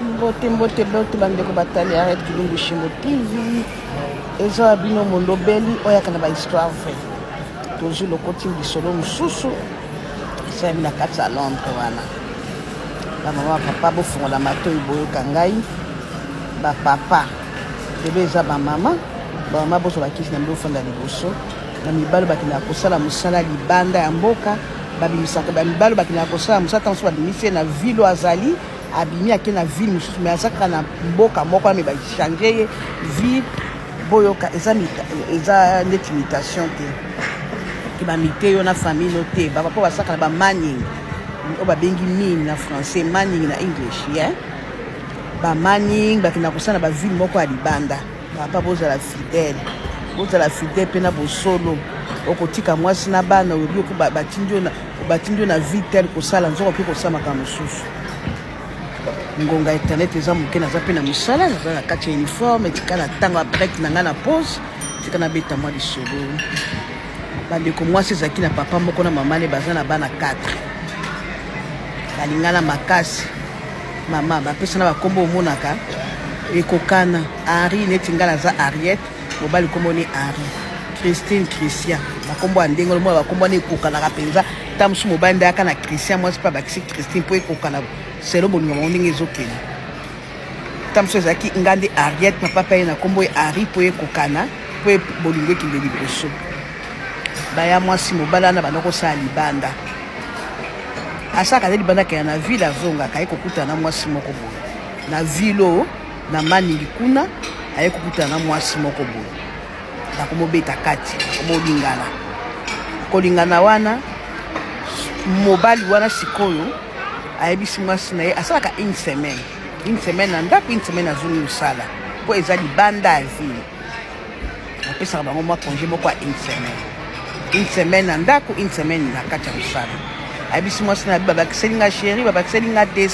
Mbote bande ko batali arrête Kilungu Shimbo TV. Eza bino mondobeli oyaka na ba histoire vraie. Toujours le côté du solo mususu. Eza bina kati ya Londres wana. Ba mama papa bo fongola matoi boyo kangai. Ba papa. Bebe eza ba mama. Ba mama bo so ba kisi na ndo fonda liboso. Na mibalo bakina kosala musala libanda ya mboka. Babimisaka ba mibalo bakina kosala musala tanso babimise na vilo azali. Abimi ake na ville mususu mais azaka na mboka moko na ba changer ville boyoka eza net imitation te ki ba mite yo na famille no te ba papa basaka na ba manning o ba bengi mine na français manning na english ba manning bakina kosana ba ville moko ya libanda ba papa bozala fidèle pena bosolo okotika mwasi na bana obi ko batindio na vie tel kosala nzoko pe kosama ka mususu ngonga internet eza moke naza mpe na mosala naza na kati ya uniforme etika na ntango aprek na ngai na pose tika na beta mwa lisolo bandeko mwasi ezalaki na papa moko na mama ne baza na bana 4 balingana makasi mama bapesa na bakombo omonaka ekokana Henri neti ngai naza Ariette mobali kombo ni Henri Christine Christian bakombo ya ndenge lomoya bakombo wana ekokanaka mpenza ta mosu mobali nde aka na Christian mwasi mpe bakisi Christine mpo ekokana selo bolingo bango ndenge ezokende tamoso ezalaki nga nde Ariette papa mpe ye na kombo ye Henri mpo ekokana mpo bolingo ekende liboso baya mwasi mobali wana banda kosala libanda asalaka nde libanda akenda na ville azongaka aye kokutana na mwasi moko boye na ville oyo na maningi kuna aye kokutana na mwasi moko boye bakomobeta kati bakomolingana kolingana wana mobali wana sikoyo ayebisi mwasi na ye asalaka une semaine na ndako une semaine azongi mosala mpo eza libanda ya ville apesaka bango mwa congé moko ya une semaine na ndako une semaine na kati ya mosala ayebisi mwasi na ye babakiseli nga chéri babakiseli nga 2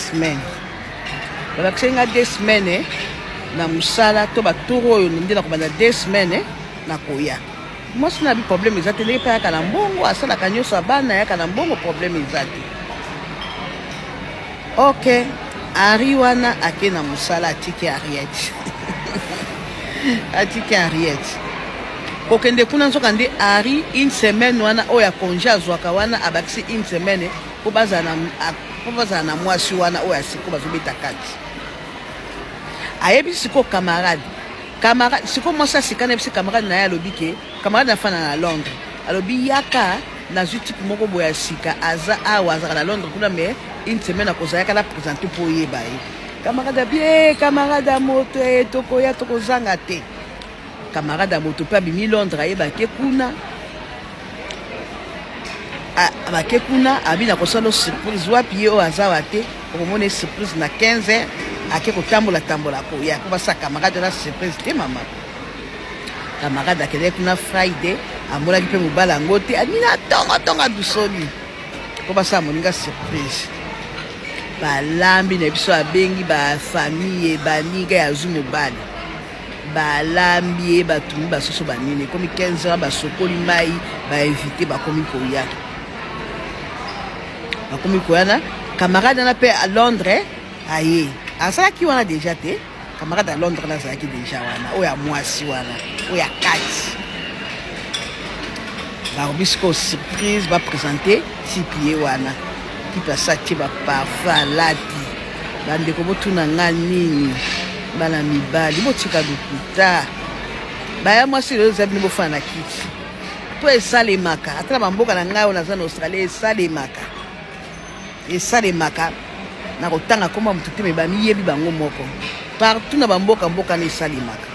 semaines na mosala to batoro oyo nde na kobanda 2 semaines na koya mwasi na bi problème eza te ndenge mpe ayaka na mbongo asalaka nyonso ya bana ayaka na mbongo problème eza te ok Henri wana ake na mosala atiki Ariette kokende kuna nzoka nde Henri une semaine wana oyo ya congé azwaka wana abakisi une semaine po bazala na mwasi wana oyo asiko bazobeta kati ayebisi siko camarade siko mwasi asikana yebisi camarade na ye alobi ke camarade nafana na Londres alobi yaka nazwi tipe moko boye ya sika aza awa azaka na Londres kuna me une semaine akozalaka na présente mpo oyeba ye camarade bien camarade ya moto tokoya tokozanga te camarade ya moto mpe abimi Londres ayebake kuna abina kosala surprise wapi ye oyo azawa te okomona surprise na 15h ake kotambola koya po basa camarade na surprise te mama camarade akendeki kuna Friday amonaki mpe mobala yango te amina tonga dusoli po basala moninga surprise balambi na biso abengi bafamille baninga ya zwi mobali balambi ye batumi basoso banini ekomi 15 ans basokoli mai bainvite bakomi koya na camarade wana mpe a Londres aye asalaki wana deja te camarade ya Londres na azalaki deja wana oyo ya mwasi wana oyo ya kati barobisiko surprise baprésente tipi ye wana tipi asatie baparfum alati bandeko botuna nga nini bana mibali botika lokuta baya mwasi lelo eza bino bofana na kiti po esalemaka atala bamboka na ngai oyo naza na Australie esalemaka na kotanga komba motu te me bamiyebi bango moko partout na bamboka na esalemaka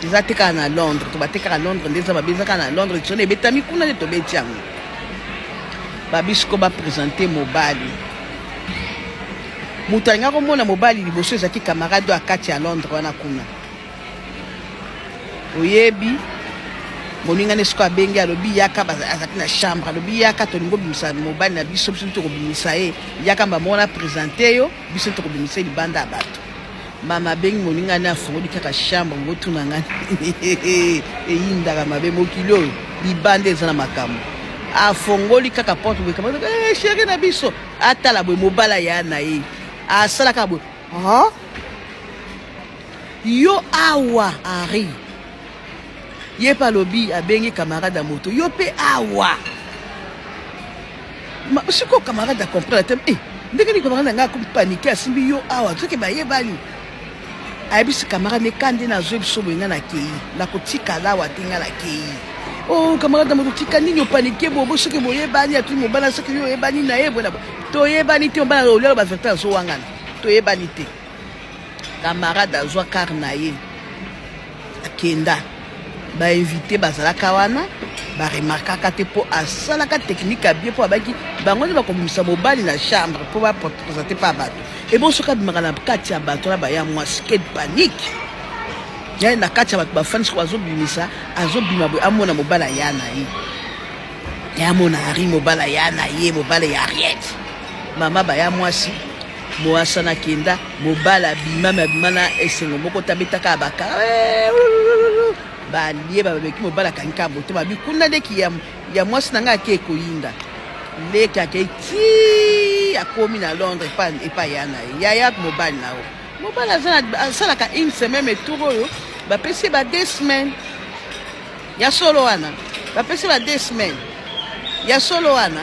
eza te kaka na Londres to batekaka Londres nde eza babe eza kaka na Londres tiso na ebetami kuna nde tobeti yango babisiko baprésente mobali moto alinga komona mobali liboso ezalaki camarade oyo akati ya Londres wana kuna oyebi moninga nde siko abengi alobi yaka azalaki na chambre alobi yaka tolingo bimisa mobali na biso tokobimisa ye yaka mbamona présente yo biso tokobimisa ye libanda ya bato mama abengi moninga nde afongoli kaka chambre ngotuna ngani eyindaka mabe mokili oyo libanda eza na makambo afongoli kaka porte boye kama chéri na biso atala boye mobala ya na ye asalaka boye yo awa Henri ye pa lobi abengi camarade à moto yo pe awa siko camarade a comprendre tem ndenge ni camarade nga ko paniquer asimbi yo awa soki ba yebani ayebisi camarade kandi na zo biso boyenga na kei na kotika lawa tinga na kei oh camarade a moto tika nini opaniquer bobo soki boyebani atu mobala soki yo yebani na ye bona to yebani te mobala olelo ba vecteur zo wangana to yebani te camarade azwa car na ye akenda ba invité bazalaka wana ba remarquaka te po asalaka technique a bien po abaki bango ne bakomisa mobali na chambre po ba présenter pas bato et bon soka bimaka na kati ya bato na ba ya mwa skate panique ya na kati ya bato ba fans ko azobimisa azobima bo amona mobala ya na ye ya mona Henri mobala ya na ye mobala ya Ariette mama ba ya mwasi moasana kenda mobala bima na esengo moko tabetaka baka balie babeki mobala kanka boto babi kuna leki ya mwasi nanga ke koyinda leki aketi akomi na Londres pa yana ya mobile nao mobile azana ka une semaine mais tout oyo ba pesi ba 2 semaines ya solo wana ba pesi ba 2 semaines ya solo wana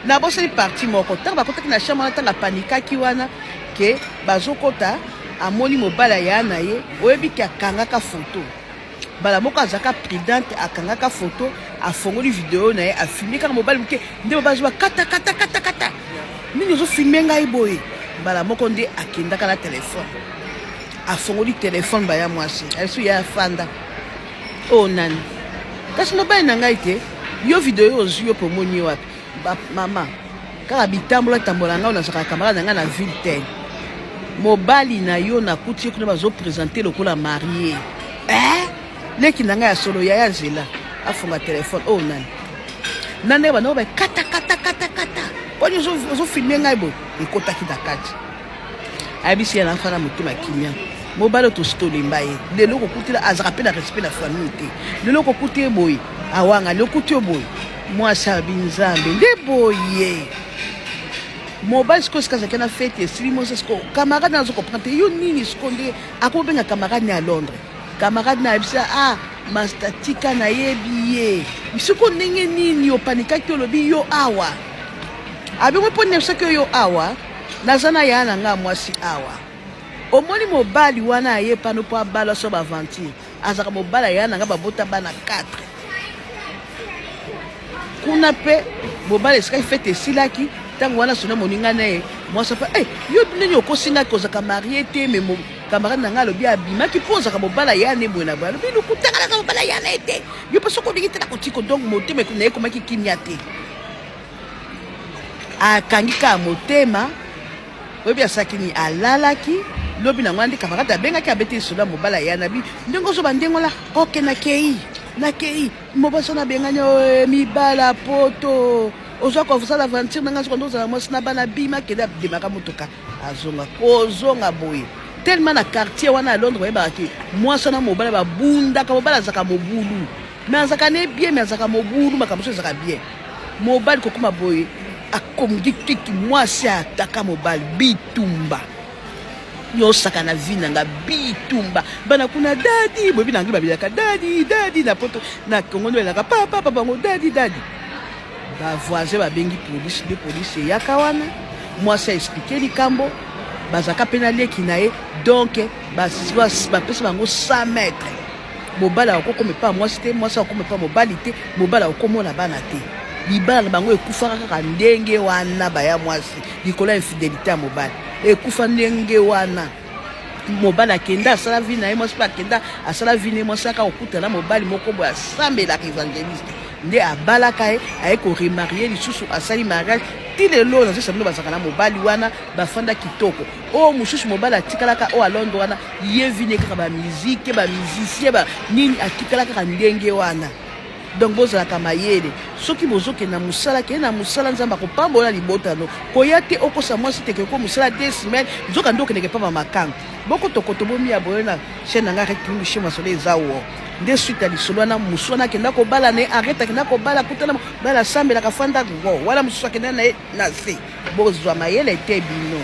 na boseli parti moko tanga bakotaki na chambre tanga panika ki wana ke bazokota amoni mobala ya na ye oyebi ki akangaka photo bala moko azaka prudente akangaka photo afongoli video na ye afilme kaka mobali moke nde mobali azwa kata nini ozofilme ngai boye bala moko nde akendaka na telefone afongoli telefone baya mwasi ayesu ya afanda o nani kasi mobali na ngai te yo video yo ozwi yo pomoni wapi mama kaka bitambola tambola ngai nazaka camarade na ngai na ville tel mobali na yo na kuti kuna bazo présenter lokola marié leki na ngai ya solo ya zela afunga telefone oh nani bana ba kata poni zo filmer ngai bo ekotaki na kati abisi ya na fana mutuma kimia mobali to stole mbaye lelo ko kutila azaka pe na respect na famille te lelo ko kutie boy awanga lelo kutie boy moi sabi nzambe nde boye mobile sko skaza kana fete silimo sko camarade nazo comprendre yo nini sko nde akobenga camarade na Londres camarade na bisa master tika na yebiye bisiko ndenge nini opanika ki olobi yo awa abi mo pone sako yo awa nazana yana nga mwasi awa omoni mobali wana ye pano po abala so ba aventure azaka mobala yana nga babota bana 4 kuna pe mobali ska fete silaki tango wana sona moninga nae mwasa pa yo nini okosinga kozaka marié te mais mon camarade nanga lobi abima ki poza ka mobala yana mbona balo bino kutanga ka mobala yana ete yo paso ko dingita na kotiko donc motema na ko maki kimia te akangika motema obi asakini alalaki lobi na ngandi camarade abengaki abeti sola mobala yana bi ndenge zo bandengola oke na kei mobasona benganya mibala poto ozwa ko fusala aventure nanga sekondo za mwasi na bana bima keda demaka motoka azonga kozonga boye tellement na quartier wana à Londres bayebaki mwasi na mobala babunda ka mobala zaka mobulu mais azaka ne bien mais azaka mobulu makamso zaka bien mobali kokuma boye akomgi kiki mwasi ataka mobali bitumba yo saka na vina nga bitumba bana kuna dadi bobi na ngiba bilaka dadi na poto na kongono elaka papa ngo dadi ba voisin ba bengi police yaka wana mwasi a expliquer likambo bazaka pena leki na ye donc ba pesa bango 100 mètres mobala okokome pa mwasi te mwasi okome pa mobali te mobala okomona bana te libala bango ekufaka kaka ndenge wana baya mwasi likola infidélité ya mobali ekufa ndenge wana mobali akenda asala vie na ye mwasi mpe akenda asala vie na ye mwasi aka okutana mobali moko boye asambelaka évangéliste nde abalaka ye aye koremarie lisusu asali mariage ti lelo nazosambino bazaka na mobali wana bafanda kitoko oyo mosusu mobali atikalaka oyo alondre wana ye vine kaka bamizike bamusicien nini atikalaka kaka ndenge wana donc bozalaka mayele soki bozokenda mosala kende na mosala nzambe akopambola libotano koya te okosa mwasi teke ko mosala 2 semaines nzoka nde okendeke pamba makanga bokotokoto bomiya boye na chaîne nanga rekiungu chez masolo eza wo nde suite ya lisolo wana mosu wana akenda kobala na ye arrete akenda kobala kutana bala asambelaka fanda wala mosusu akenda na ye na se bozwa mayele te bino.